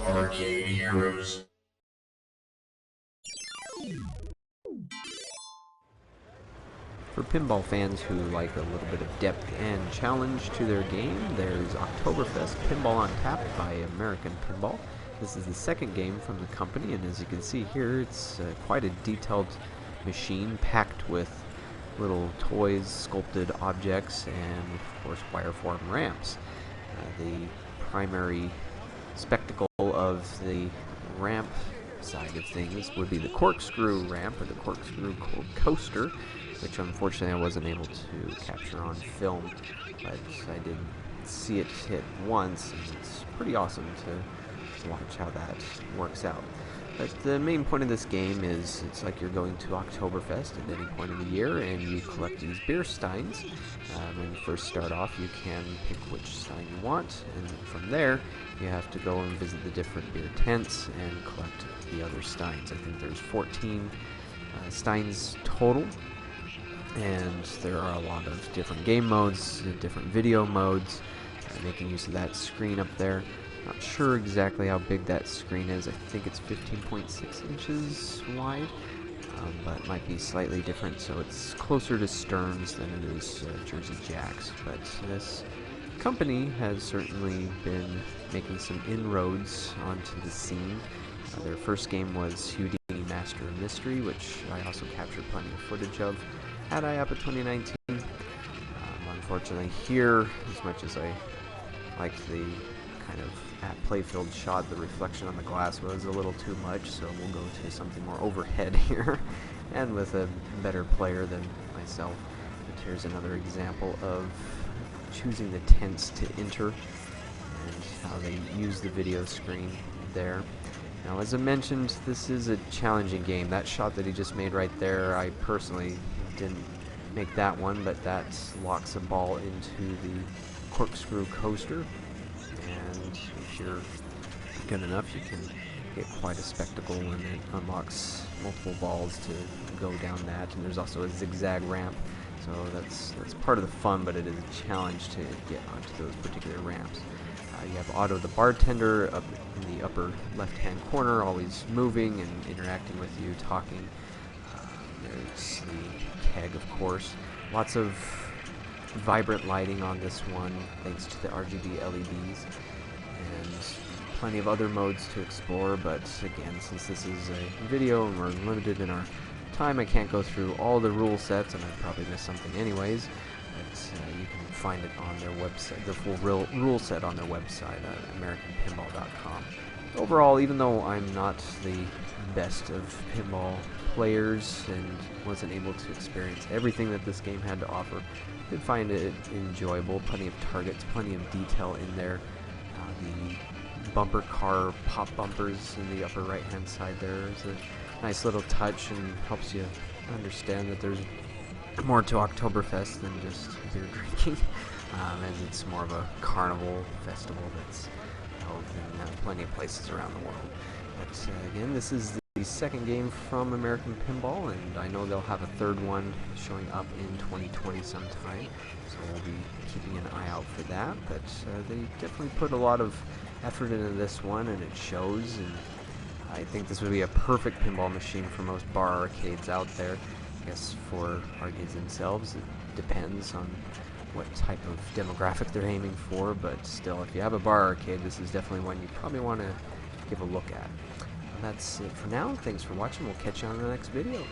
arcade heroes. For pinball fans who like a little bit of depth and challenge to their game, there's Oktoberfest Pinball on Tap by American Pinball. This is the second game from the company, and as you can see here, it's quite a detailed machine packed with little toys, sculpted objects, and of course wireform ramps. The primary spectacle of the ramp side of things would be the corkscrew ramp, or the corkscrew coaster, which unfortunately I wasn't able to capture on film, but I did see it hit once, and it's pretty awesome to watch how that works out. But the main point of this game is it's like you're going to Oktoberfest at any point of the year, and you collect these beer steins. When you first start off, you can pick which stein you want, and from there, you have to go and visit the different beer tents and collect the other steins. I think there's 14 steins total, and there are a lot of different game modes, different video modes, making use of that screen up there. Not sure exactly how big that screen is. I think it's 15.6 inches wide, but it might be slightly different, so it's closer to Stearns than it is Jersey Jacks. But this company has certainly been making some inroads onto the scene. Their first game was Houdini Master of Mystery, which I also captured plenty of footage of at IAAPA 2019. Unfortunately here, as much as I liked the kind of at playfield shot, the reflection on the glass was a little too much, so we'll go to something more overhead here, and with a better player than myself. But here's another example of choosing the tents to enter and how they use the video screen there. Now, as I mentioned, this is a challenging game. That shot that he just made right there, I personally didn't make that one, but that locks a ball into the corkscrew coaster, and if you're good enough, you can get quite a spectacle when it unlocks multiple balls to go down that. And there's also a zigzag ramp, so that's part of the fun, but it is a challenge to get onto those particular ramps. You have Otto the bartender up in the upper left-hand corner, always moving and interacting with you, talking. There's the keg, of course. Lots of vibrant lighting on this one, thanks to the RGB LEDs, and plenty of other modes to explore. But again, since this is a video and we're limited in our time, I can't go through all the rule sets, and I'd probably miss something anyways. But you can find it on their website, the full rule set on their website at AmericanPinball.com. Overall, even though I'm not the best of pinball players and wasn't able to experience everything that this game had to offer, I did find it enjoyable. Plenty of targets, plenty of detail in there. The bumper car pop bumpers in the upper right hand side there is a nice little touch and helps you understand that there's more to Oktoberfest than just beer drinking, as it's more of a carnival festival that's held in plenty of places around the world. But again, this is the second game from American Pinball, and I know they'll have a third one showing up in 2020 sometime, so we'll be keeping an eye out for that. But they definitely put a lot of effort into this one, and it shows, and I think this would be a perfect pinball machine for most bar arcades out there. I guess for arcades themselves, it depends on what type of demographic they're aiming for, but still, if you have a bar arcade, this is definitely one you probably want to give a look at. And that's it for now. Thanks for watching. We'll catch you on the next video.